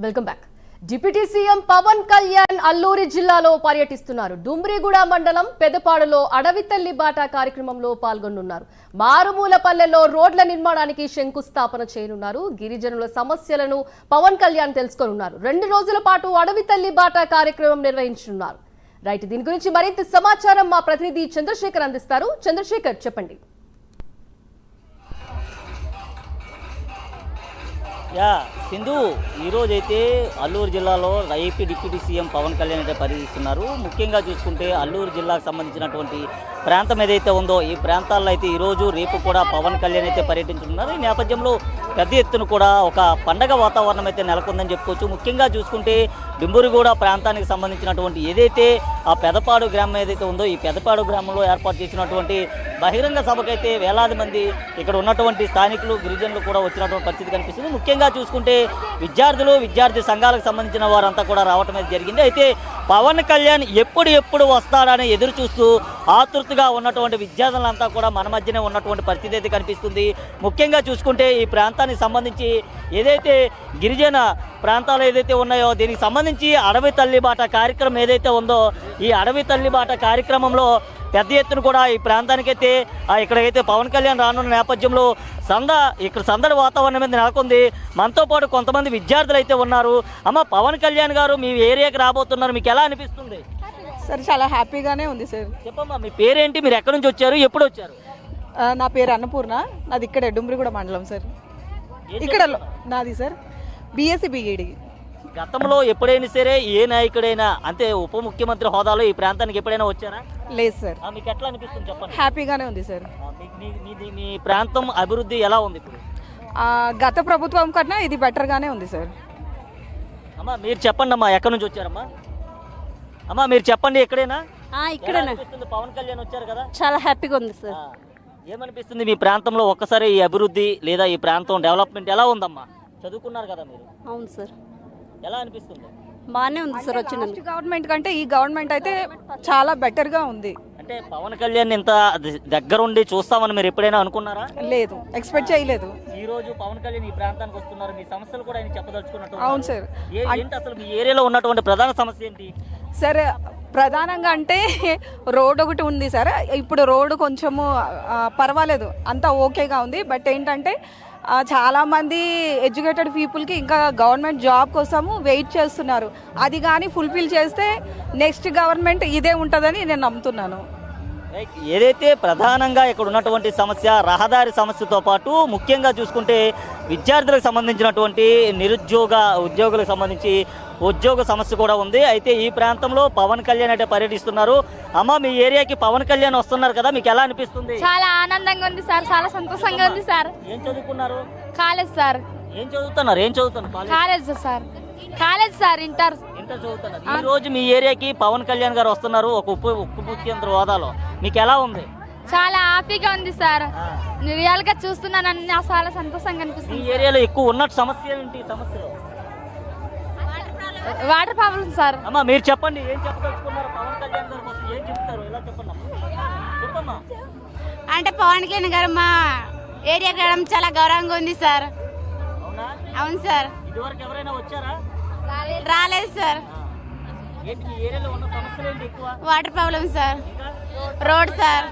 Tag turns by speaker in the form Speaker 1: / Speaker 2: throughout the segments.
Speaker 1: Welcome back. Deputy CM Pawan Kalyan Alluri జిల్లాలో పర్యటిస్తున్నారు. డుమ్రిగూడ మండలం పెదపాడులో అడవి తల్లి బాట కార్యక్రమంలో పాల్గొనున్నారు. మారుమూల పల్లెల్లో రోడ్ల నిర్మాణానికి శంకుస్థాపన చేయనున్నారు. గిరిజనుల సమస్యలను పవన్ కళ్యాణ్ తెలుసుకోనున్నారు. 2 రోజుల పాటు అడవి తల్లి బాట కార్యక్రమం నిర్వహించనున్నారు. రైట్, దీని గురించి మరింత సమాచారం మా ప్రతినిధి చంద్రశేఖర్ అందిస్తారు. చంద్రశేఖర్, చెప్పండి.
Speaker 2: సింధు, ఈరోజైతే అల్లూరు జిల్లాలో AP deputy CM Pawan Kalyan అయితే పర్యటిస్తున్నారు. ముఖ్యంగా చూసుకుంటే అల్లూరు జిల్లాకు సంబంధించినటువంటి ప్రాంతం ఏదైతే ఉందో ఈ ప్రాంతాల్లో అయితే ఈరోజు రేపు కూడా పవన్ కళ్యాణ్ అయితే పర్యటించుతున్నారు. ఈ నేపథ్యంలో పెద్ద ఎత్తున కూడా ఒక పండగ వాతావరణం అయితే నెలకొందని చెప్పుకోవచ్చు. ముఖ్యంగా చూసుకుంటే డుంబురిగూడ ప్రాంతానికి సంబంధించినటువంటి ఏదైతే ఆ పెదపాడు గ్రామం ఏదైతే ఉందో ఈ పెదపాడు గ్రామంలో ఏర్పాటు చేసినటువంటి బహిరంగ సభకైతే వేలాది మంది ఇక్కడ ఉన్నటువంటి స్థానికులు గిరిజనులు కూడా వచ్చినటువంటి పరిస్థితి కనిపిస్తుంది. ముఖ్యంగా చూసుకుంటే విద్యార్థి సంఘాలకు సంబంధించిన వారంతా కూడా రావటం అయితే జరిగింది. అయితే పవన్ కళ్యాణ్ ఎప్పుడు వస్తాడని ఎదురు చూస్తూ ఆతృతగా ఉన్నటువంటి విద్యార్థులంతా కూడా మన మధ్యనే ఉన్నటువంటి పరిస్థితి అయితే కనిపిస్తుంది. ముఖ్యంగా చూసుకుంటే ఈ ప్రాంతానికి సంబంధించి ఏదైతే గిరిజన ప్రాంతాలు ఏదైతే ఉన్నాయో దీనికి సంబంధించి అడవి తల్లి బాట కార్యక్రమం ఏదైతే ఉందో ఈ అడవి తల్లి బాట కార్యక్రమంలో పెద్ద ఎత్తున కూడా ఈ ప్రాంతానికైతే ఇక్కడైతే పవన్ కళ్యాణ్ రానున్న నేపథ్యంలో ఇక్కడ సందడి వాతావరణం మీద నెలకొంది. మనతో పాటు కొంతమంది విద్యార్థులు అయితే ఉన్నారు. అమ్మ, పవన్ కళ్యాణ్ గారు మీ ఏరియాకి రాబోతున్నారు, మీకు ఎలా అనిపిస్తుంది?
Speaker 3: సార్, చాలా హ్యాపీగానే ఉంది సార్.
Speaker 2: చెప్పమ్మా, మీ పేరేంటి, మీరు ఎక్కడి నుంచి వచ్చారు, ఎప్పుడు వచ్చారు?
Speaker 3: నా పేరు అన్నపూర్ణ, నాది ఇక్కడే డుమ్రిగూడ మండలం సార్. ఇక్కడ నాది సార్ బీఎస్సీ బీఈడి.
Speaker 2: గతంలో ఎప్పుడైనా సరే ఏ నాయకుడైనా అంటే ఉప ముఖ్యమంత్రి హోదాలో ఈ ప్రాంతానికి ఎప్పుడైనా వచ్చారా?
Speaker 3: లేదు సార్.
Speaker 2: మీకు ఎట్లా అనిపిస్తుంది చెప్పండి.
Speaker 3: హ్యాపీగానే ఉంది సార్.
Speaker 2: మీ ప్రాంతం అభివృద్ధి ఎలా ఉంది ఇప్పుడు?
Speaker 3: గత ప్రభుత్వం కన్నా ఇది బెటర్గానే ఉంది సార్.
Speaker 2: అమ్మా, మీరు చెప్పండి అమ్మా, ఎక్కడి నుంచి వచ్చారమ్మా? అమ్మా, మీరు చెప్పండి, ఎక్కడైనా
Speaker 4: ఇక్కడ
Speaker 2: పవన్ కళ్యాణ్ వచ్చారు కదా,
Speaker 4: చాలా హ్యాపీగా ఉంది సార్.
Speaker 2: ఏమనిపిస్తుంది మీ ప్రాంతంలో ఒక్కసారి ఈ అభివృద్ధి లేదా ఈ ప్రాంతం డెవలప్మెంట్ ఎలా ఉందమ్మా? చదువుకున్నారు కదా మీరు.
Speaker 4: అవును సార్.
Speaker 2: ఎలా అనిపిస్తుంది?
Speaker 4: బాగానే ఉంది సార్. వచ్చిన
Speaker 3: గవర్నమెంట్ కంటే ఈ గవర్నమెంట్ అయితే చాలా బెటర్గా ఉంది.
Speaker 2: అంటే పవన్ కళ్యాణ్ ఇంత దగ్గరుండి చూస్తామని మీరు ఎప్పుడైనా అనుకున్నారా?
Speaker 3: లేదు, ఎక్స్పెక్ట్ చేయలేదు.
Speaker 2: ఈ రోజు పవన్ కళ్యాణ్ ఈ ప్రాంతానికి వస్తున్నారు, మీ సమస్యలు కూడా ఆయన చెప్పదలుచుకున్నట్టు.
Speaker 3: అవును సార్.
Speaker 2: ఏంటి అసలు మీ ఏరియాలో ఉన్నటువంటి ప్రధాన సమస్య ఏంటి
Speaker 3: సార్? ప్రధానంగా అంటే రోడ్ ఒకటి ఉంది సార్. ఇప్పుడు రోడ్డు కొంచెము పర్వాలేదు, అంతా ఓకేగా ఉంది. బట్ ఏంటంటే చాలామంది ఎడ్యుకేటెడ్ పీపుల్కి ఇంకా గవర్నమెంట్ జాబ్ కోసము వెయిట్ చేస్తున్నారు. అది కానీ ఫుల్ఫిల్ చేస్తే నెక్స్ట్ గవర్నమెంట్ ఇదే ఉంటుందని నేను నమ్ముతున్నాను.
Speaker 2: ఏదైతే ప్రధానంగా ఇక్కడ ఉన్నటువంటి సమస్య రహదారి సమస్యతో పాటు ముఖ్యంగా చూసుకుంటే విద్యార్థులకు సంబంధించినటువంటి ఉద్యోగులకు సంబంధించి ఉద్యోగ సమస్య కూడా ఉంది. అయితే ఈ ప్రాంతంలో పవన్ కళ్యాణ్ అంటే పర్యటిస్తున్నారు. అమ్మ, మీ ఏరియాకి పవన్ కళ్యాణ్ వస్తున్నారు కదా, మీకు ఎలా అనిపిస్తుంది?
Speaker 4: చాలా ఆనందంగా ఉంది సార్, చాలా సంతోషంగా ఉంది సార్.
Speaker 2: ఏం చదువుకున్నారు?
Speaker 4: College sir.
Speaker 2: ఏం చదువుతున్నారు?
Speaker 4: College sir. College sir, inter
Speaker 2: చదువుతున్నారు. ఈ రోజు మీ ఏరియాకి పవన్ కళ్యాణ్ గారు వస్తున్నారు ఒక ఉప ముఖ్యమంత్రి హోదాలో, మీకు ఎలా ఉంది?
Speaker 4: చాలా హ్యాపీగా ఉంది సార్. రియల్ గా చూస్తున్నాను, చాలా సంతోషంగా అనిపిస్తుంది.
Speaker 2: ఈ ఏరియాలో ఎక్కువ ఉన్న సమస్య ఏంటి? సమస్యలు
Speaker 4: వాటర్ ప్రాబ్లం సార్.
Speaker 2: అమ్మా, మీరు చెప్పండి, ఏం చెప్పదలుచుకున్నారు పవన్ కళ్యాణ్ గారు కోసం? ఏం చెప్తారు, ఎలా చెప్పండి చెప్పమ్మా.
Speaker 4: అంటే పవన్ కళ్యాణ్ గారు మా ఏరియాకి రావడం చాలా గౌరవంగా ఉంది సార్.
Speaker 2: అవునా?
Speaker 4: అవును సార్.
Speaker 2: ఇదివరకు ఎవరైనా వచ్చారా?
Speaker 4: రాలేదు సార్.
Speaker 2: ఏంటి మీ ఏరియాలో ఉన్న సమస్యలు ఏంటి ఎక్కువ?
Speaker 4: Water problem sir, road sir.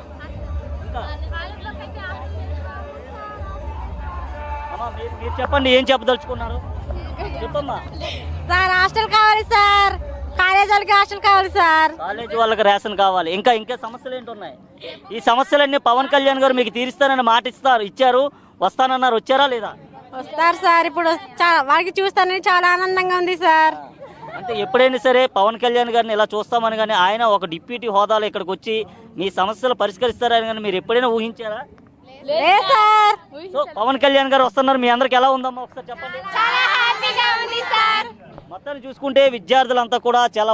Speaker 2: అమ్మా, మీరు చెప్పండి, ఏం చెప్పదలుచుకున్నారు చెప్పమ్మా.
Speaker 4: సార్, హాస్టల్ కావాలి సార్. కాలేజ్ వాళ్ళకి హాస్టల్ కావాలి సార్.
Speaker 2: కాలేజీ వాళ్ళకి రేషన్ కావాలి. ఇంకా సమస్యలు ఏంటి ఉన్నాయి? ఈ సమస్యలన్నీ పవన్ కళ్యాణ్ గారు మీకు తీరుస్తానని మాట ఇచ్చారు, వస్తానన్నారు, వచ్చారా లేదా?
Speaker 4: వస్తారు సార్. ఇప్పుడు వారికి చూస్తానని చాలా ఆనందంగా ఉంది సార్.
Speaker 2: అంటే ఎప్పుడైనా సరే పవన్ కళ్యాణ్ గారిని ఇలా చూస్తామని కానీ ఆయన ఒక డిప్యూటీ హోదాలో ఇక్కడికి వచ్చి మీ సమస్యలు పరిష్కరిస్తారని కానీ మీరు ఎప్పుడైనా ఊహించారా? సో పవన్ కళ్యాణ్ గారు వస్తున్నారు, మీ అందరికి ఎలా ఉందమ్మా ఒకసారి చెప్పండి. మొత్తాన్ని చూసుకుంటే విద్యార్థులంతా కూడా చాలా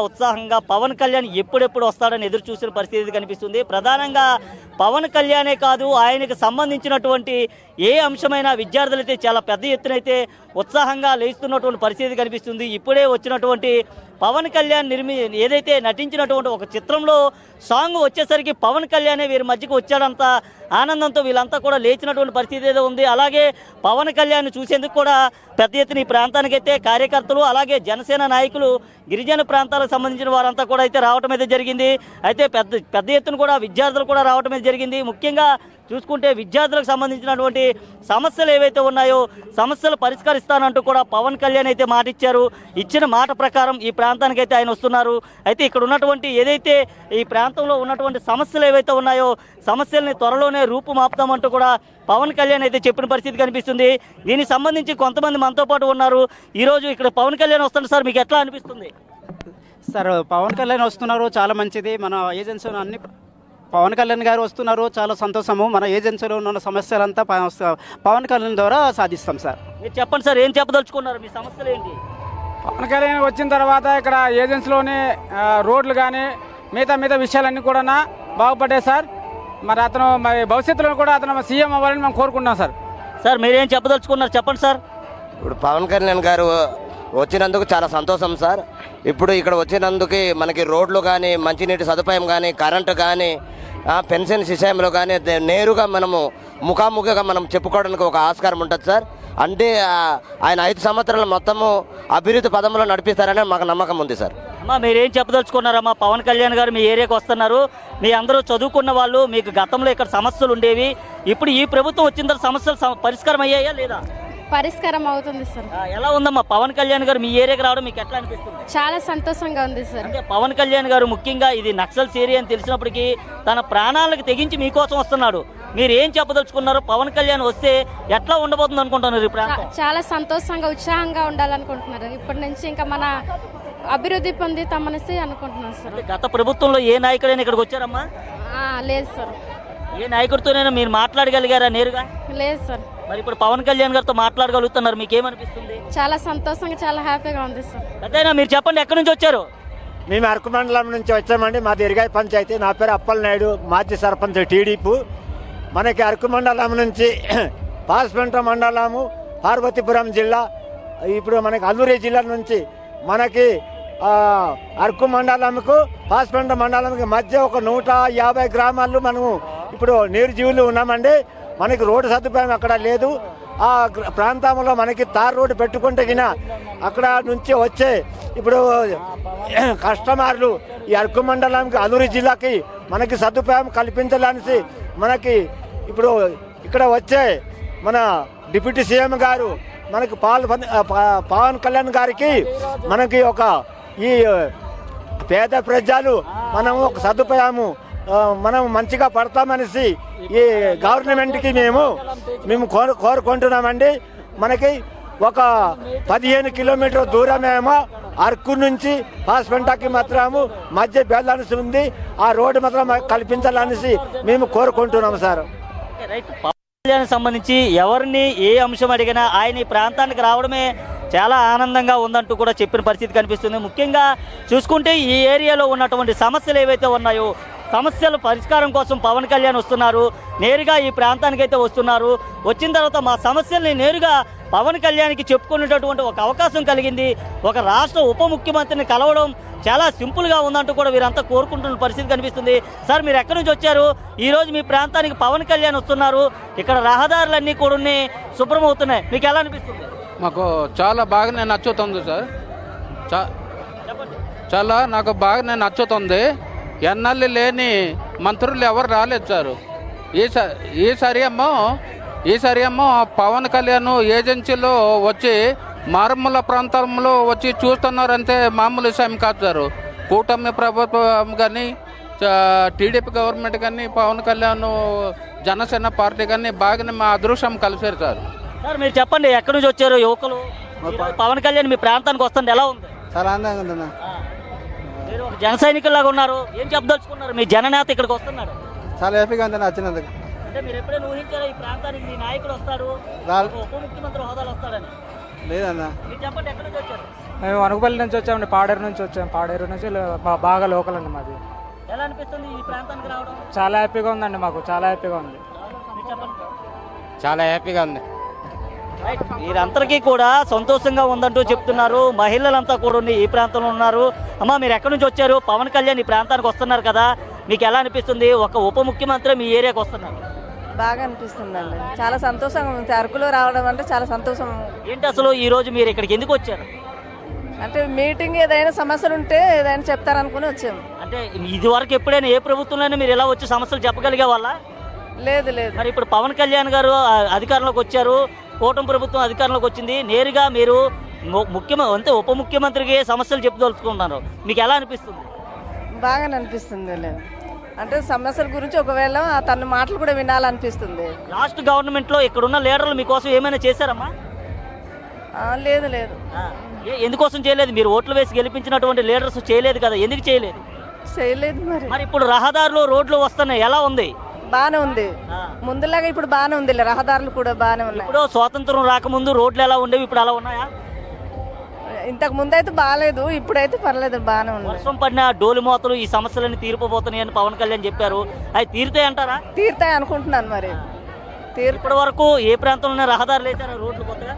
Speaker 2: ఉత్సాహంగా పవన్ కళ్యాణ్ ఎప్పుడెప్పుడు వస్తాడని ఎదురు చూసిన పరిస్థితి కనిపిస్తుంది. ప్రధానంగా పవన్ కళ్యాణే కాదు, ఆయనకు సంబంధించినటువంటి ఏ అంశమైనా విద్యార్థులైతే చాలా పెద్ద ఎత్తునైతే ఉత్సాహంగా లేస్తున్నటువంటి పరిస్థితి కనిపిస్తుంది. ఇప్పుడే వచ్చినటువంటి పవన్ కళ్యాణ్ ఏదైతే నటించినటువంటి ఒక చిత్రంలో సాంగ్ వచ్చేసరికి పవన్ కళ్యాణే వీరి మధ్యకు వచ్చాడంతా ఆనందంతో వీళ్ళంతా కూడా లేచినటువంటి పరిస్థితి ఏదో ఉంది. అలాగే పవన్ కళ్యాణ్ చూసేందుకు కూడా పెద్ద ఎత్తున ఈ ప్రాంతానికైతే కార్యకర్తలు అలాగే జనసేన నాయకులు గిరిజన ప్రాంతాలకు సంబంధించిన వారంతా కూడా అయితే రావటం అయితే జరిగింది. అయితే పెద్ద ఎత్తున కూడా విద్యార్థులు కూడా రావటం అయితే జరిగింది. ముఖ్యంగా చూసుకుంటే విద్యార్థులకు సంబంధించినటువంటి సమస్యలు ఏవైతే ఉన్నాయో సమస్యలు పరిష్కరిస్తానంటూ కూడా పవన్ కళ్యాణ్ అయితే మాట ఇచ్చారు. ఇచ్చిన మాట ప్రకారం ఈ ప్రాంతానికి అయితే ఆయన వస్తున్నారు. అయితే ఇక్కడ ఉన్నటువంటి ఏదైతే ఈ ప్రాంతంలో ఉన్నటువంటి సమస్యలు ఏవైతే ఉన్నాయో సమస్యల్ని త్వరలోనే రూపుమాపుతామంటూ కూడా పవన్ కళ్యాణ్ అయితే చెప్పిన పరిస్థితి కనిపిస్తుంది. దీనికి సంబంధించి కొంతమంది మనతో పాటు ఉన్నారు. ఈరోజు ఇక్కడ పవన్ కళ్యాణ్ వస్తున్నారు సార్, మీకు ఎట్లా అనిపిస్తుంది?
Speaker 5: సార్ పవన్ కళ్యాణ్ వస్తున్నారు, చాలా మంచిది. మన ఏజెన్సీలో అన్ని పవన్ కళ్యాణ్ గారు వస్తున్నారు, చాలా సంతోషము. మన ఏజెన్సీలో ఉన్న సమస్యలంతా పవన్ కళ్యాణ్ ద్వారా సాధిస్తాం సార్.
Speaker 2: మీరు చెప్పండి సార్, ఏం చెప్పదలుచుకున్నారు, మీ సమస్యలు ఏంటి?
Speaker 6: పవన్ కళ్యాణ్ వచ్చిన తర్వాత ఇక్కడ ఏజెన్సీలోని రోడ్లు కానీ మిగతా విషయాలన్నీ కూడా బాగుపడ్డాయి సార్. మరి అతను భవిష్యత్తులో కూడా అతను సీఎం అవ్వాలని మేము కోరుకుంటున్నాం సార్.
Speaker 2: సార్ మీరేం చెప్పదలుచుకున్నారు చెప్పండి సార్.
Speaker 7: ఇప్పుడు పవన్ కళ్యాణ్ గారు వచ్చినందుకు చాలా సంతోషం సార్. ఇప్పుడు ఇక్కడ వచ్చినందుకు మనకి రోడ్లు కానీ మంచినీటి సదుపాయం కానీ కరెంటు కానీ పెన్షన్ విషయంలో కానీ నేరుగా మనము ముఖాముఖిగా మనం చెప్పుకోవడానికి ఒక ఆస్కారం ఉంటుంది సార్. అంటే ఆయన 5 సంవత్సరాలు మొత్తము అభివృద్ధి పదంలో నడిపిస్తారని మాకు నమ్మకం ఉంది సార్.
Speaker 2: అమ్మా మీరేం చెప్పదలుచుకున్నారమ్మా? పవన్ కళ్యాణ్ గారు మీ ఏరియాకి వస్తున్నారు, మీ అందరూ చదువుకున్న వాళ్ళు, మీకు గతంలో ఇక్కడ సమస్యలు ఉండేవి, ఇప్పుడు ఈ ప్రభుత్వం వచ్చిన తర్వాత సమస్యలు పరిష్కారం అయ్యాయా లేదా?
Speaker 4: పరిష్కారం అవుతుంది సార్.
Speaker 2: ఎలా ఉందమ్మా పవన్ కళ్యాణ్ గారు మీ ఏరియాకి రావడం మీకు ఎట్లా అనిపిస్తుంది?
Speaker 4: చాలా సంతోషంగా ఉంది సార్.
Speaker 2: అంటే పవన్ కళ్యాణ్ గారు ముఖ్యంగా ఇది నక్సల్స్ ఏరియా అని తెలిసినప్పటికీ తన ప్రాణాలకు తెగించి మీకోసం వస్తున్నాడు. మీరు ఏం చెప్పదలుచుకున్నారు? పవన్ కళ్యాణ్ వస్తే ఎట్లా ఉండబోతుంది అనుకుంటున్నారు ఈ ప్రాంతం?
Speaker 4: చాలా సంతోషంగా ఉత్సాహంగా ఉండాలనుకుంటున్నారు. ఇప్పటి నుంచి ఇంకా మన అభివృద్ధి పొందుతామనేసి అనుకుంటున్నాం సార్.
Speaker 2: అంటే గత ప్రభుత్వంలో ఏ నాయకుడైనా ఇక్కడికి వచ్చారమ్మా?
Speaker 4: లేదు సార్.
Speaker 2: ఏ నాయకుడితోనైనా మీరు మాట్లాడగలిగారా నేరుగా?
Speaker 4: లేదు సార్.
Speaker 2: మరి ఇప్పుడు పవన్ కళ్యాణ్ గారితో మాట్లాడగలుగుతున్నారు, మీకేమనిపిస్తుంది?
Speaker 4: చాలా సంతోషంగా చాలా హ్యాపీగా ఉంది సార్.
Speaker 2: అదేనా మీరు చెప్పండి, ఎక్కడి నుంచి వచ్చారు?
Speaker 8: మేము అరకు మండలం నుంచి వచ్చామండి. మాది ఇరిగాయ పంచాయతీ. నా పేరు అప్పలనాయుడు, మాజీ సర్పంచ్ టీడీపీ. మనకి అరకు మండలం నుంచి పాస్పేంట మండలము, పార్వతీపురం జిల్లా, ఇప్పుడు మనకి అల్లూరి జిల్లా నుంచి మనకి అరకు మండలంకు పాస్పేంట మండలంకి మధ్య ఒక 150 గ్రామాలు మనము ఇప్పుడు నిర్జీవులు ఉన్నామండి. మనకి రోడ్డు సదుపాయం అక్కడ లేదు. ఆ ప్రాంతంలో మనకి తార్ రోడ్డు పెట్టుకుంటే గిన అక్కడ నుంచి వచ్చే ఇప్పుడు కస్టమర్లు ఈ అరకు మండలంకి అల్లూరి జిల్లాకి మనకి సదుపాయం కల్పించాలనేసి మనకి ఇప్పుడు ఇక్కడ వచ్చే మన డిప్యూటీ సీఎం గారు మనకి పవన్ కళ్యాణ్ గారికి మనకి ఒక ఈ పేద ప్రజలు మనం ఒక సదుపాయము మనం మంచిగా పడతామనేసి ఈ గవర్నమెంట్కి మేము కోరుకుంటున్నామండి. మనకి ఒక 15 కిలోమీటర్ దూరమేమో అరకు నుంచి పాస్పెంటాకి మాత్రము మధ్య బ్యాలెన్స్ ఉంది. ఆ రోడ్డు మాత్రం కల్పించాలనేసి మేము కోరుకుంటున్నాము సార్.
Speaker 2: పవన్ కళ్యాణ్ సంబంధించి ఎవరిని ఏ అంశం అడిగినా ఆయన ఈ ప్రాంతానికి రావడమే చాలా ఆనందంగా ఉందంటూ కూడా చెప్పిన పరిస్థితి కనిపిస్తుంది. ముఖ్యంగా చూసుకుంటే ఈ ఏరియాలో ఉన్నటువంటి సమస్యలు ఏవైతే ఉన్నాయో సమస్యల పరిష్కారం కోసం పవన్ కళ్యాణ్ వస్తున్నారు, నేరుగా ఈ ప్రాంతానికి అయితే వస్తున్నారు. వచ్చిన తర్వాత మా సమస్యల్ని నేరుగా పవన్ కళ్యాణ్కి చెప్పుకునేటటువంటి ఒక అవకాశం కలిగింది. ఒక రాష్ట్ర ఉప ముఖ్యమంత్రిని కలవడం చాలా సింపుల్గా ఉందంటూ కూడా వీరంతా కోరుకుంటున్న పరిస్థితి కనిపిస్తుంది. సార్ మీరు ఎక్కడి నుంచి వచ్చారు? ఈరోజు మీ ప్రాంతానికి పవన్ కళ్యాణ్ వస్తున్నారు, ఇక్కడ రహదారులన్నీ కూడా శుభ్రం అవుతున్నాయి, మీకు ఎలా అనిపిస్తుంది?
Speaker 9: మాకు చాలా బాగానే నచ్చుతుంది సార్. చాలా నాకు బాగానే నచ్చుతుంది. ఎన్నెల్లు లేని మంత్రులు ఎవరు రాలేదు సార్. ఈసారి ఏమో పవన్ కళ్యాణ్ ఏజెన్సీలో వచ్చి మారుమూల ప్రాంతంలో వచ్చి చూస్తున్నారంటే మామూలు విషయం కాదు సార్. కూటమి ప్రభుత్వం కానీ టీడీపీ గవర్నమెంట్ కానీ పవన్ కళ్యాణ్ జనసేన పార్టీ కానీ బాగానే మా అదృష్టం కలిసారు సార్.
Speaker 2: సార్ మీరు చెప్పండి, ఎక్కడి నుంచి వచ్చారు యువకులు? పవన్ కళ్యాణ్ మీ ప్రాంతానికి వస్తుంది, ఎలా ఉంది?
Speaker 5: చాలా ఆనందంగా ఉందన్న.
Speaker 2: మీరు ఒక జన సైనికుల్లాగా ఉన్నారు, ఏం చెప్పదలుచుకున్నారు? మీ జననేత ఇక్కడికి వస్తున్నాడు,
Speaker 5: చాలా హ్యాపీగా ఉందన్న వచ్చినందుకు.
Speaker 2: అంటే మీరు ఎప్పుడైనా ఊహించారా ఈ ప్రాంతానికి మీ నాయకుడు వస్తాడు, ఉప ముఖ్యమంత్రి హోదాలు వస్తాడని?
Speaker 5: లేదన్న.
Speaker 2: మీరు చెప్పండి, ఎక్కడి నుంచి వచ్చారు?
Speaker 6: మేము అనుగుపల్లి నుంచి వచ్చామండి, పాడేరు నుంచి వచ్చాము. పాడేరు నుంచి బాగా లోకల్ అండి మాది.
Speaker 2: ఎలా అనిపిస్తుంది ఈ ప్రాంతానికి రావడం?
Speaker 6: చాలా హ్యాపీగా ఉందండి, మాకు చాలా హ్యాపీగా ఉంది.
Speaker 2: మీరు చెప్పండి.
Speaker 5: చాలా హ్యాపీగా ఉంది.
Speaker 2: వీరందరికీ కూడా సంతోషంగా ఉందంటూ చెప్తున్నారు. మహిళలంతా కూడా ఈ ప్రాంతంలో ఉన్నారు. అమ్మ మీరు ఎక్కడి నుంచి వచ్చారు? పవన్ కళ్యాణ్ ఈ ప్రాంతానికి వస్తున్నారు కదా, మీకు ఎలా అనిపిస్తుంది? ఒక ఉప ముఖ్యమంత్రి మీ ఏరియాకి వస్తున్నారు.
Speaker 3: బాగా అనిపిస్తుందండి, చాలా సంతోషంగా ఉంది. అరకులో రావడం అంటే చాలా సంతోషం.
Speaker 2: ఏంటి అసలు ఈ రోజు మీరు ఇక్కడికి ఎందుకు వచ్చారు?
Speaker 3: అంటే మీటింగ్ ఏదైనా సమస్యలు ఉంటే ఏదైనా చెప్తారనుకుని వచ్చాము.
Speaker 2: అంటే ఇది వరకు ఎప్పుడైనా ఏ ప్రభుత్వంలోనే మీరు ఎలా వచ్చి సమస్యలు చెప్పగలిగే వాళ్ళ?
Speaker 3: లేదు లేదు.
Speaker 2: మరి ఇప్పుడు పవన్ కళ్యాణ్ గారు అధికారంలోకి వచ్చారు, కూటమి ప్రభుత్వం అధికారంలోకి వచ్చింది, నేరుగా మీరు అంటే ఉప ముఖ్యమంత్రికి సమస్యలు చెప్పదలుచుకుంటున్నారు, మీకు ఎలా అనిపిస్తుంది?
Speaker 3: బాగానే అనిపిస్తుంది. లేదు అంటే సమస్యల గురించి ఒకవేళ తన మాటలు కూడా వినాలనిపిస్తుంది.
Speaker 2: లాస్ట్ గవర్నమెంట్లో ఇక్కడున్న లీడర్లు మీకోసం ఏమైనా చేశారమ్మా?
Speaker 3: లేదు లేదు.
Speaker 2: ఎందుకోసం చేయలేదు? మీరు ఓట్లు వేసి గెలిపించినటువంటి లీడర్స్ చేయలేదు కదా, ఎందుకు చేయలేదు?
Speaker 3: చేయలేదు.
Speaker 2: మరి ఇప్పుడు రహదారులు రోడ్లు వస్తున్నాయి, ఎలా ఉంది?
Speaker 3: బాగానే ఉంది, ముందులాగా ఇప్పుడు బాగానే ఉంది. రహదారులు కూడా బాగానే ఉన్నాయి.
Speaker 2: ఇప్పుడు స్వాతంత్రం రాకముందు రోడ్లు ఎలా ఉండేవి, ఇప్పుడు అలా ఉన్నాయా?
Speaker 3: ఇంతకు ముందు అయితే బాగాలేదు, ఇప్పుడైతే పర్లేదు, బాగానే ఉంది.
Speaker 2: వర్షం పడిన డోలు మోతలు ఈ సమస్యలన్నీ తీరిపోతున్నాయని పవన్ కళ్యాణ్ చెప్పారు, అవి తీరుతాయి అంటారా?
Speaker 3: తీరుతాయి అనుకుంటున్నాను. మరి
Speaker 2: ఇప్పటి వరకు ఏ ప్రాంతంలోనే రహదారులు వేసారా, రోడ్లు కొత్తగా?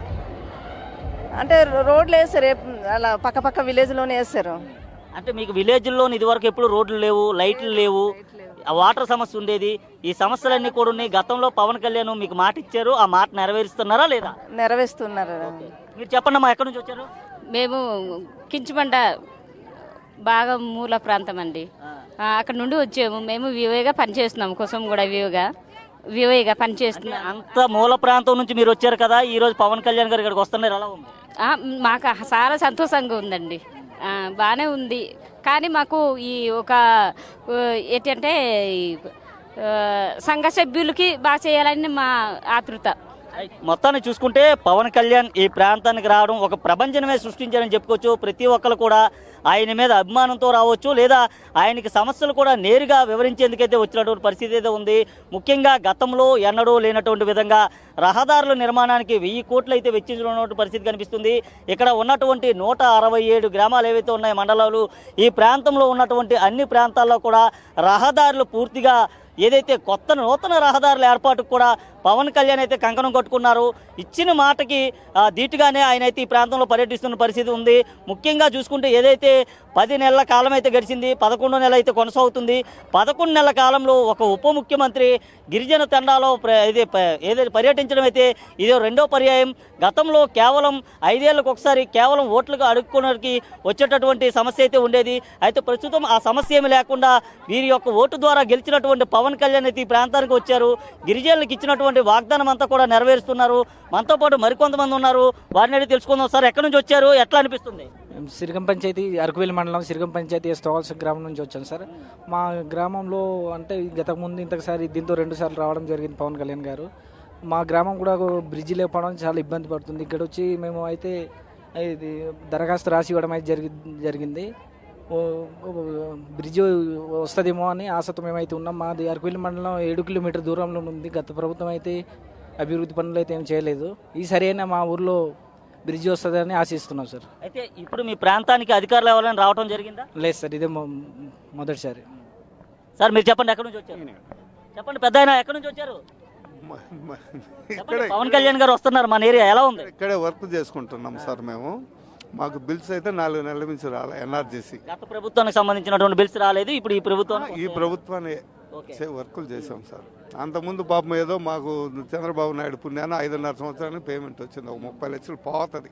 Speaker 3: అంటే రోడ్లు వేస్తారు, అలా పక్క విలేజ్లోనే వేస్తారు.
Speaker 2: అంటే మీకు విలేజ్లో ఇదివరకు ఎప్పుడు రోడ్లు లేవు, లైట్లు లేవు, వాటర్ సమస్య ఉండేది, ఈ సమస్యలన్నీ కూడా ఉన్నాయి. గతంలో పవన్ కళ్యాణ్ మీకు మాట ఇచ్చారు, ఆ మాట నెరవేరుస్తున్నారా లేదా?
Speaker 3: నెరవేరుస్తున్నారు.
Speaker 2: మీరు చెప్పండి అమ్మా, ఎక్కడి నుంచి వచ్చారు?
Speaker 10: మేము కించుబండ బాగా మూల ప్రాంతం అండి, అక్కడ నుండి వచ్చాము. మేము వివోగా పనిచేస్తున్నాము, కోసం కూడా వివోగా పనిచేస్తున్నాం.
Speaker 2: అంత మూల ప్రాంతం నుంచి మీరు వచ్చారు కదా, ఈ రోజు పవన్ కళ్యాణ్ గారు ఇక్కడికి వస్తున్నారు, ఎలా ఉంది?
Speaker 10: మాకు చాలా సంతోషంగా ఉందండి, బాగానే ఉంది. కానీ మాకు ఈ ఒక ఏంటంటే సంఘ సభ్యులకి బాగా చేయాలని మా ఆతృత.
Speaker 2: మొత్తాన్ని చూసుకుంటే పవన్ కళ్యాణ్ ఈ ప్రాంతానికి రావడం ఒక ప్రపంచమే సృష్టించారని చెప్పుకోవచ్చు. ప్రతి ఒక్కరు కూడా ఆయన మీద అభిమానంతో రావచ్చు, లేదా ఆయనకి సమస్యలు కూడా నేరుగా వివరించేందుకైతే వచ్చినటువంటి పరిస్థితి అయితే ఉంది. ముఖ్యంగా గతంలో ఎన్నడూ లేనటువంటి విధంగా రహదారుల నిర్మాణానికి 1000 కోట్లు అయితే వెచ్చించినటువంటి పరిస్థితి కనిపిస్తుంది. ఇక్కడ ఉన్నటువంటి 167 గ్రామాలు ఏవైతే ఉన్నాయో మండలాలు, ఈ ప్రాంతంలో ఉన్నటువంటి అన్ని ప్రాంతాల్లో కూడా రహదారులు పూర్తిగా ఏదైతే నూతన రహదారుల ఏర్పాటుకు కూడా పవన్ కళ్యాణ్ అయితే కంకణం కట్టుకున్నారు. ఇచ్చిన మాటకి ధీటుగానే ఆయన అయితే ఈ ప్రాంతంలో పర్యటిస్తున్న పరిస్థితి ఉంది. ముఖ్యంగా చూసుకుంటే ఏదైతే 10 నెలల కాలం అయితే గడిచింది, 11వ నెల అయితే కొనసాగుతుంది. 11 నెలల కాలంలో ఒక ఉప ముఖ్యమంత్రి గిరిజన తండాలో ఏదైతే పర్యటించడం అయితే ఇదో రెండో పర్యాయం. గతంలో కేవలం 5 ఏళ్లకు ఒకసారి కేవలం ఓట్లుగా అడుక్కోవడానికి వచ్చేటటువంటి సమస్య అయితే ఉండేది. అయితే ప్రస్తుతం ఆ సమస్య ఏమి లేకుండా వీరి యొక్క ఓటు ద్వారా గెలిచినటువంటి పవన్ కళ్యాణ్ అయితే ఈ ప్రాంతానికి వచ్చారు. గిరిజనులకు ఇచ్చినటువంటి వాగ్దానం అంతా కూడా నెరవేరుస్తున్నారు. మనతో పాటు మరికొంతమంది ఉన్నారు, వారిని అడిగి తెలుసుకుందాం. సార్, ఎక్కడి నుంచి వచ్చారు, ఎట్లా అనిపిస్తుంది?
Speaker 11: సిరిగం పంచాయతీ, అరకువేలి మండలం సిరిగం పంచాయతీ ఎస్తోవాల్సిన గ్రామం నుంచి వచ్చాను సార్. మా గ్రామంలో అంటే ఇంతకుముందు ఇంతకుసారి దీంతో 2 సార్లు రావడం జరిగింది పవన్ కళ్యాణ్ గారు. మా గ్రామం కూడా బ్రిడ్జి లేకపోవడం చాలా ఇబ్బంది పడుతుంది. ఇక్కడ వచ్చి మేము అయితే ఇది దరఖాస్తు రాసి ఇవ్వడం అయితే జరిగింది. బ్రిడ్జ్ వస్తుందేమో అని ఆశతో మేమైతే ఉన్నాం. మాది అరకువేలి మండలం 7 కిలోమీటర్ దూరంలో ఉంది. గత ప్రభుత్వం అయితే అభివృద్ధి పనులు అయితే ఏం చేయలేదు. ఈసారి అయినా మా ఊర్లో బ్రిడ్జ్ వస్తుందని ఆశిస్తున్నాం సార్.
Speaker 2: అయితే ఇప్పుడు మీ ప్రాంతానికి అధికారులు ఎవరైనా రావడం జరిగిందా?
Speaker 11: లేదు సార్, ఇదే మొదటిసారి.
Speaker 2: సార్, మీరు చెప్పండి, ఎక్కడి నుంచి వచ్చారు? చెప్పండి పెద్ద ఆయన, ఎక్కడి నుంచి వచ్చారు? పవన్ కళ్యాణ్ గారు వస్తున్నారు మన ఏరియా, ఎలా ఉంది?
Speaker 12: ఇక్కడే వర్క్ చేసుకుంటున్నాం సార్. మేము మాకు బిల్స్ అయితే 4 నెలల నుంచి రాలే. ఎన్ఆర్జీసీ
Speaker 2: గత ప్రభుత్వానికి సంబంధించినటువంటి బిల్స్ రాలేదు, ఇప్పుడు ఈ
Speaker 12: ప్రభుత్వాన్ని వర్కులు చేసాం సార్. అంతకుముందు పాపం ఏదో మాకు చంద్రబాబు నాయుడు పుణ్యాన 5.5 సంవత్సరానికి పేమెంట్ వచ్చింది, ఒక 30 లక్షలు పోతుంది.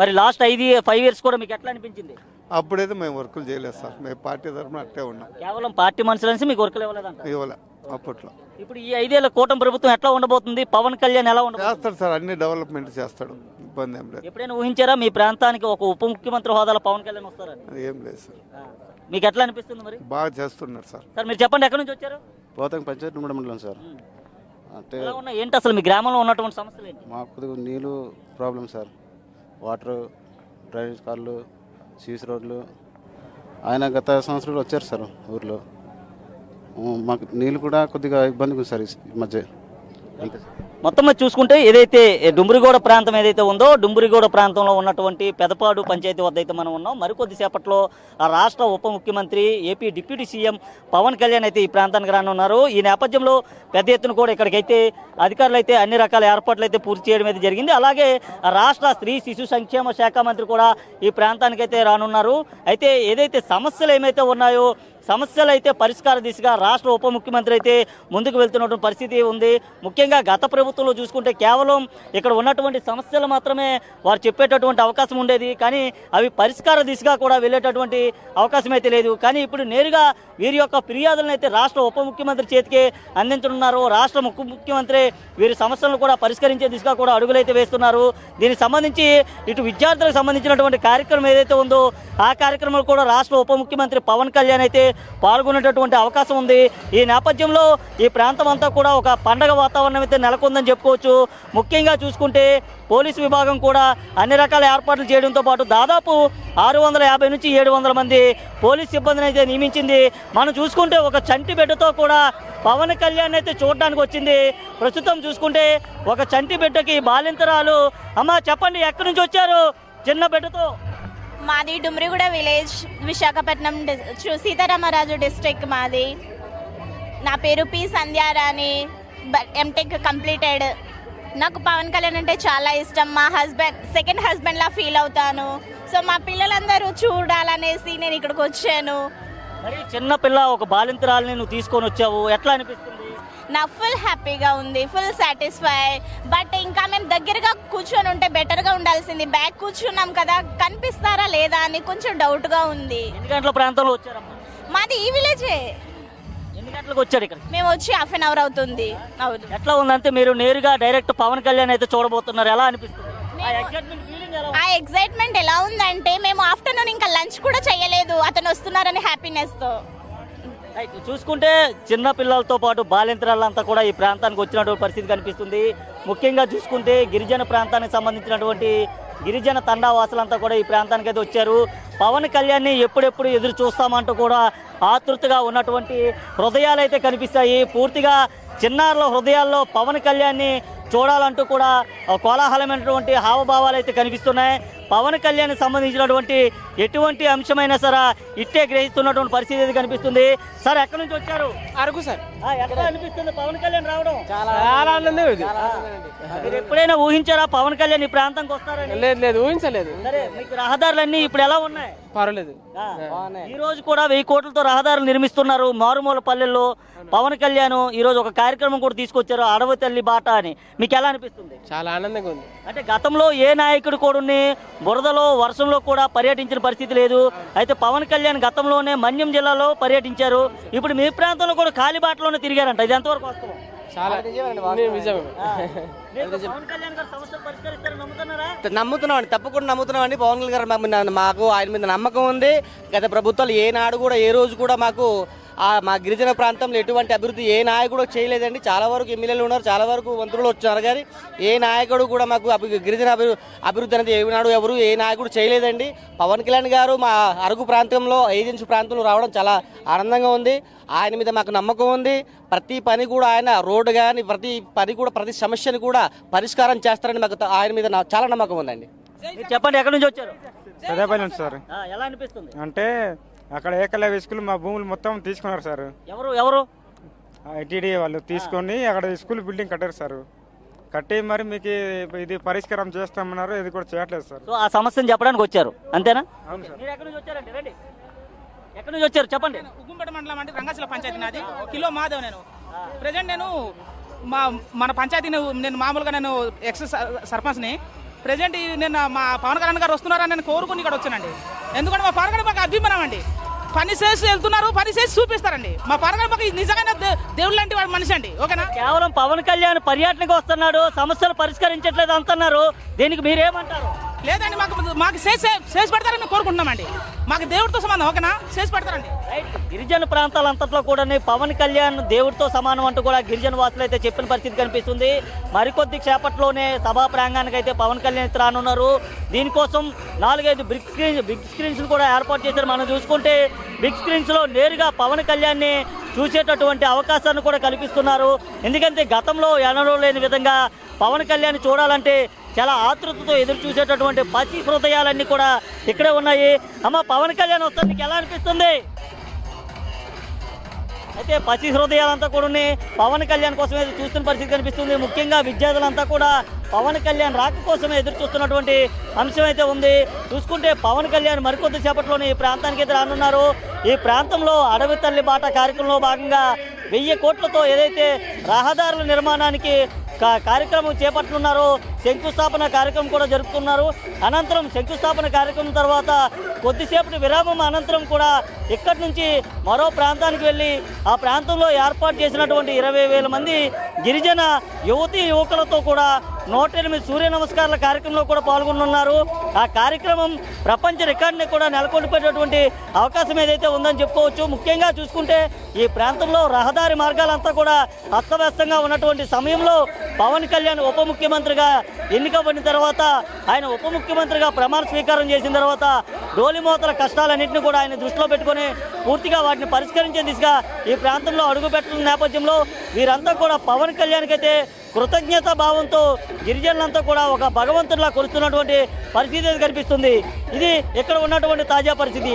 Speaker 2: మరి లాస్ట్ 5 ఇయర్స్ కూడా మీకు ఎట్లా అనిపించింది?
Speaker 12: అప్పుడైతే మేము వర్కులు చేయలేదు సార్, మేము పార్టీ తరఫున అట్టే ఉన్నాం.
Speaker 2: కేవలం పార్టీ మనుషులని మీకు వర్కులు
Speaker 12: ఇవ్వలే అప్పట్లో.
Speaker 2: ఇప్పుడు ఈ 5 ఏళ్ల కూటమి ప్రభుత్వం ఎట్లా ఉండబోతుంది? పవన్ కళ్యాణ్ ఎలా
Speaker 12: చేస్తాడు సార్, అన్ని డెవలప్మెంట్ చేస్తాడు, ఇబ్బంది ఏం లేదు.
Speaker 2: ఎప్పుడైనా ఊహించారా మీ ప్రాంతానికి ఒక ఉప ముఖ్యమంత్రి హోదాలో పవన్ కళ్యాణ్ వస్తారని?
Speaker 12: ఏం లేదు సార్.
Speaker 2: మీకు ఎట్లా అనిపిస్తుంది మరి?
Speaker 12: బాగా చేస్తున్నారు సార్.
Speaker 2: సార్, మీరు చెప్పండి, ఎక్కడి నుంచి వచ్చారు?
Speaker 13: పోతంగి పంచాయతీ మండలం సార్.
Speaker 2: అంటే ఏంటి అసలు మీ గ్రామంలో ఉన్నటువంటి సమస్యలు ఏంటి?
Speaker 13: మాకు కొద్దిగా నీళ్ళు ప్రాబ్లం సార్, వాటర్, డ్రైనేజ్ కార్లు, సీసీ రోడ్లు. ఆయన గత సంవత్సరాలు వచ్చారు సార్ ఊర్లో. మాకు నీళ్ళు కూడా కొద్దిగా ఇబ్బందిగా ఉంది సార్ ఈ మధ్య. అంతే సార్.
Speaker 2: మొత్తం చూసుకుంటే ఏదైతే డుంబ్రిగూడ ప్రాంతం ఏదైతే ఉందో, డుంబ్రిగూడ ప్రాంతంలో ఉన్నటువంటి పెదపాడు పంచాయతీ వద్ద అయితే మనం ఉన్నాం. మరికొద్దిసేపట్లో ఆ రాష్ట్ర ఉప ముఖ్యమంత్రి, AP deputy CM Pawan Kalyan అయితే ఈ ప్రాంతానికి రానున్నారు. ఈ నేపథ్యంలో పెద్ద ఎత్తున కూడా ఇక్కడికైతే అధికారులు అయితే అన్ని రకాల ఏర్పాట్లు అయితే పూర్తి చేయడం అయితే జరిగింది. అలాగే రాష్ట్ర స్త్రీ శిశు సంక్షేమ శాఖ మంత్రి కూడా ఈ ప్రాంతానికైతే రానున్నారు. అయితే ఏదైతే సమస్యలు ఏమైతే ఉన్నాయో సమస్యలు అయితే పరిష్కార దిశగా రాష్ట్ర ఉప ముఖ్యమంత్రి అయితే ముందుకు వెళ్తున్నటువంటి పరిస్థితి ఉంది. ముఖ్యంగా గత ప్రభుత్వంలో చూసుకుంటే కేవలం ఇక్కడ ఉన్నటువంటి సమస్యలు మాత్రమే వారు చెప్పేటటువంటి అవకాశం ఉండేది, కానీ అవి పరిష్కార దిశగా కూడా వెళ్ళేటటువంటి అవకాశం అయితే లేదు. కానీ ఇప్పుడు నేరుగా వీరి యొక్క ఫిర్యాదులను అయితే రాష్ట్ర ఉప ముఖ్యమంత్రి చేతికి అందించనున్నారు. రాష్ట్ర ముఖ్యమంత్రి వీరి సమస్యలను కూడా పరిష్కరించే దిశగా కూడా అడుగులైతే వేస్తున్నారు. దీనికి సంబంధించి ఇటు విద్యార్థులకు సంబంధించినటువంటి కార్యక్రమం ఏదైతే ఉందో ఆ కార్యక్రమంలో కూడా రాష్ట్ర ఉప ముఖ్యమంత్రి పవన్ కళ్యాణ్ అయితే పాల్గొనేటటువంటి అవకాశం ఉంది. ఈ నేపథ్యంలో ఈ ప్రాంతం అంతా కూడా ఒక పండగ వాతావరణం అయితే నెలకొందని చెప్పుకోవచ్చు. ముఖ్యంగా చూసుకుంటే పోలీసు విభాగం కూడా అన్ని రకాల ఏర్పాట్లు చేయడంతో పాటు దాదాపు 650 నుంచి 700 మంది పోలీస్ సిబ్బందిని అయితే నియమించింది. మనం చూసుకుంటే ఒక చంటి బిడ్డతో కూడా పవన్ కళ్యాణ్ అయితే చూడడానికి వచ్చింది. ప్రస్తుతం చూసుకుంటే ఒక చంటి బిడ్డకి బాలింతరాలు. అమ్మ చెప్పండి, ఎక్కడి నుంచి వచ్చారు చిన్న బిడ్డతో?
Speaker 14: మాది డుమ్రిగూడ విలేజ్, విశాఖపట్నం సీతారామరాజు డిస్ట్రిక్ట్ మాది. నా పేరు పి సంధ్యారాణి, ఎంటెక్ కంప్లీటెడ్. నాకు పవన్ కళ్యాణ్ అంటే చాలా ఇష్టం. మా సెకండ్ హస్బెండ్లా ఫీల్ అవుతాను. సో మా పిల్లలందరూ చూడాలనేసి నేను ఇక్కడికి వచ్చాను.
Speaker 2: మరి చిన్న పిల్ల ఒక బాలింతరాలని నువ్వు తీసుకొని వచ్చావు, ఎట్లా అనిపిస్తుంది?
Speaker 14: నాకు ఫుల్ హ్యాపీగా ఉంది, ఫుల్ సాటిస్ఫై. బట్ ఇంకా మేము దగ్గరగా కూర్చొని ఉంటే బెటర్గా ఉండాల్సింది. బ్యాక్ కూర్చున్నాం కదా, కనిపిస్తారా లేదా అని కొంచెం డౌట్గా ఉంది.
Speaker 2: ఎన్ని గంటల ప్రాంతంలో వచ్చారమ్మా?
Speaker 14: మాది ఈ విలేజే.
Speaker 2: ఎన్ని గంటలకు వచ్చారు ఇక్కడ?
Speaker 14: మేము వచ్చి హాఫ్ అన్ అవర్ అవుతుంది. అవును.
Speaker 2: ఎట్లా ఉందంటే మీరు నేరుగా డైరెక్ట్ పవన్ కళ్యాణ్ అయితే చూడబోతున్నారు, ఎలా అనిపిస్తుంది?
Speaker 14: ఆ ఎక్సైట్మెంట్ ఎలా ఉందంటే మేము ఆఫ్టర్నూన్ ఇంకా లంచ్ కూడా చేయలేదు అతను వస్తున్నారని హ్యాపీనెస్తో.
Speaker 2: చూసుకుంటే చిన్న పిల్లలతో పాటు బాలింతరాలంతా కూడా ఈ ప్రాంతానికి వచ్చినటువంటి పరిస్థితి కనిపిస్తుంది. ముఖ్యంగా చూసుకుంటే గిరిజన ప్రాంతానికి సంబంధించినటువంటి గిరిజన తండావాసులంతా కూడా ఈ ప్రాంతానికి అయితే వచ్చారు. పవన్ కళ్యాణ్ని ఎప్పుడెప్పుడు ఎదురు చూస్తామంటూ కూడా ఆతృతగా ఉన్నటువంటి హృదయాలు అయితే కనిపిస్తాయి. పూర్తిగా చిన్నారుల హృదయాల్లో పవన్ కళ్యాణ్ని చూడాలంటూ కూడా కోలాహలమైనటువంటి హావభావాలు అయితే కనిపిస్తున్నాయి. పవన్ కళ్యాణ్ సంబంధించినటువంటి ఎటువంటి అంశమైనా సరే ఇట్టే గ్రహిస్తున్నటువంటి పరిస్థితి అయితే కనిపిస్తుంది. సార్, ఎక్కడి నుంచి వచ్చారు?
Speaker 15: అరకు సార్.
Speaker 2: ఎట్లా అనిపిస్తుంది పవన్ కళ్యాణ్ రావడం?
Speaker 15: చాలా ఆనందం.
Speaker 2: మీరు ఎప్పుడైనా ఊహించారా పవన్ కళ్యాణ్ ఈ ప్రాంతానికి వస్తారని?
Speaker 15: లేదు, ఊహించలేదు.
Speaker 2: సరే, మీకు రహదారులన్నీ ఇప్పుడు ఎలా ఉన్నాయి?
Speaker 15: పర్వాలేదు.
Speaker 2: ఈ రోజు కూడా 1000 కోట్లతో రహదారులు నిర్మిస్తున్నారు మారుమూల పల్లెల్లో. పవన్ కళ్యాణ్ ఈ రోజు ఒక కార్యక్రమం కూడా తీసుకొచ్చారు, అడవి తల్లి బాట అని. మీకు ఎలా అనిపిస్తుంది?
Speaker 15: చాలా ఆనందంగా ఉంది.
Speaker 2: అంటే గతంలో ఏ నాయకుడు కూడా బురదలో వర్షంలో కూడా పర్యటించిన పరిస్థితి లేదు. అయితే పవన్ కళ్యాణ్ గతంలోనే మన్యం జిల్లాలో పర్యటించారు, ఇప్పుడు మీ ప్రాంతంలో కూడా కాలిబాటలోనే తిరిగారంట. ఇది ఎంతవరకు వాస్తవం?
Speaker 15: చాలా నిజమే.
Speaker 2: పవన్ కళ్యాణ్ గారు సమస్యలు పరిష్కరిస్తారని నమ్ముతున్నారా?
Speaker 16: నమ్ముతున్నామండి, తప్పకుండా నమ్ముతున్నామండి. పవన్ కళ్యాణ్ గారు మాకు ఆయన మీద నమ్మకం ఉంది. గత ప్రభుత్వాలు ఏనాడు కూడా ఏ రోజు కూడా మాకు మా గిరిజన ప్రాంతంలో ఎటువంటి అభివృద్ధి ఏ నాయకుడు చేయలేదండి. చాలా వరకు ఎమ్మెల్యేలు ఉన్నారు, చాలా వరకు మంత్రులు వచ్చారు, కానీ ఏ నాయకుడు కూడా మాకు గిరిజన అభివృద్ధి అనేది ఎవరు ఏ నాయకుడు చేయలేదండి. పవన్ కళ్యాణ్ గారు మా అరకు ప్రాంతంలో ఏజెన్సీ ప్రాంతంలో రావడం చాలా ఆనందంగా ఉంది. ఆయన మీద మాకు నమ్మకం ఉంది. ప్రతి పని కూడా ఆయన రోడ్డు కానీ ప్రతి సమస్యను కూడా పరిష్కారం చేస్తారని మాకు ఆయన మీద చాలా నమ్మకం ఉందండి.
Speaker 2: చెప్పండి, ఎక్కడి నుంచి వచ్చారు?
Speaker 6: పెద్దపల్లి నుంచి సార్.
Speaker 2: ఎలా అనిపిస్తుంది?
Speaker 6: అంటే అక్కడ ఏకలవ్య స్కూల్ మా భూములు మొత్తం తీసుకున్నారు సార్.
Speaker 2: ఎవరు?
Speaker 6: ఐటీడీ వాళ్ళు తీసుకొని అక్కడ స్కూల్ బిల్డింగ్ కట్టారు సార్. కట్టి మరి మీకు ఇది పరిష్కారం చేస్తామన్నారు, ఇది కూడా చేయట్లేదు సార్.
Speaker 2: సో ఆ సమస్యను చెప్పడానికి వచ్చారు, అంతేనా?
Speaker 6: అవును సార్.
Speaker 2: మీరు ఎక్కడి నుంచి వచ్చారండి? రండి, ఎక్కడి నుంచి వచ్చారు చెప్పండి.
Speaker 15: ఉగ్గుంపేట మండలం అంటే రంగాచల పంచాయతీ నాది. కిలో మాధవ్. నేను ప్రజెంట్ మన పంచాయతీని నేను మామూలుగా నేను ఎక్స్ సర్పంచ్ని. ప్రజెంట్ నేను మా పవన్ కళ్యాణ్ గారు వస్తున్నారని నేను కోరుకుని ఇక్కడ వచ్చానండి. ఎందుకంటే మా పవన్ కళ్యాణ్ మాకు అభిమానం అండి. పని చేసి వెళ్తున్నారు, పని చేసి చూపిస్తారండి. మా పవన్ కళ్యాణ్ మాకు నిజంగా దేవుడు లాంటి వాడు మనిషి అండి. ఓకేనా?
Speaker 2: కేవలం పవన్ కళ్యాణ్ పర్యటనకు వస్తున్నాడు, సమస్యలు పరిష్కరించట్లేదు అంటున్నారు, దీనికి మీరేమంటారు?
Speaker 15: లేదండి, మాకు చేసి పెడతారని కోరుకుంటున్నామండి. మాకు దేవుడితో సమానం. ఓకేనా? చేసి పెడతారండి.
Speaker 2: గిరిజన ప్రాంతాలంతట్లో కూడా పవన్ కళ్యాణ్ దేవుడితో సమానం అంటూ కూడా గిరిజన వాసులు అయితే చెప్పిన పరిస్థితి కనిపిస్తుంది. మరికొద్ది క్షేపట్లోనే సభా ప్రాంగణానికి అయితే పవన్ కళ్యాణ్ రానున్నారు. దీనికోసం 4-5 బిగ్ స్క్రీన్స్ కూడా ఏర్పాటు చేశారు. మనం చూసుకుంటే బిగ్ స్క్రీన్స్లో నేరుగా పవన్ కళ్యాణ్ని చూసేటటువంటి అవకాశాన్ని కూడా కల్పిస్తున్నారు. ఎందుకంటే గతంలో ఎన్నడూ లేని విధంగా పవన్ కళ్యాణ్ చూడాలంటే చాలా ఆతృతతో ఎదురు చూసేటటువంటి పసి హృదయాలన్నీ కూడా ఇక్కడే ఉన్నాయి. అమ్మ, పవన్ కళ్యాణ్ వస్తే నీకు ఎలా అనిపిస్తుంది? అయితే పసి హృదయాలంతా కూడా పవన్ కళ్యాణ్ కోసమే చూస్తున్న పరిస్థితి కనిపిస్తుంది. ముఖ్యంగా విద్యార్థులంతా కూడా పవన్ కళ్యాణ్ రాక కోసమే ఎదురు చూస్తున్నటువంటి అంశం అయితే ఉంది. చూసుకుంటే పవన్ కళ్యాణ్ మరికొద్ది సేపట్లోనే ఈ ప్రాంతానికి అయితే రానున్నారు. ఈ ప్రాంతంలో అడవి తల్లి బాట కార్యక్రమంలో భాగంగా 1000 కోట్లతో ఏదైతే రహదారుల నిర్మాణానికి కార్యక్రమం చేపట్టనున్నారో శంకుస్థాపన కార్యక్రమం కూడా జరుపుతున్నారు. అనంతరం శంకుస్థాపన కార్యక్రమం తర్వాత కొద్దిసేపటి విరామం అనంతరం కూడా ఇక్కడి నుంచి మరో ప్రాంతానికి వెళ్ళి ఆ ప్రాంతంలో ఏర్పాటు చేసినటువంటి 20,000 మంది గిరిజన యువతీ యువకులతో కూడా 108 సూర్య నమస్కారాల కార్యక్రమంలో కూడా పాల్గొనున్నారు. ఆ కార్యక్రమం ప్రపంచ రికార్డుని కూడా నెలకొల్పేటటువంటి అవకాశం ఏదైతే ఉందని చెప్పుకోవచ్చు. ముఖ్యంగా చూసుకుంటే ఈ ప్రాంతంలో రహదారి మార్గాలంతా కూడా అస్తవ్యస్తంగా ఉన్నటువంటి సమయంలో పవన్ కళ్యాణ్ ఉప ముఖ్యమంత్రిగా ఎన్నికబడిన తర్వాత ఆయన ఉప ముఖ్యమంత్రిగా ప్రమాణ స్వీకారం చేసిన తర్వాత డోలిమోతల కష్టాలన్నింటినీ కూడా ఆయన దృష్టిలో పెట్టుకొని పూర్తిగా వాటిని పరిష్కరించే దిశగా ఈ ప్రాంతంలో అడుగుపెట్టిన నేపథ్యంలో వీరంతా కూడా పవన్ కళ్యాణ్కి అయితే కృతజ్ఞతా భావంతో గిరిజనులంతా కూడా ఒక భగవంతుడిలా కొలుస్తున్నటువంటి పరిస్థితి కనిపిస్తుంది. ఇది ఇక్కడ ఉన్నటువంటి తాజా పరిస్థితి.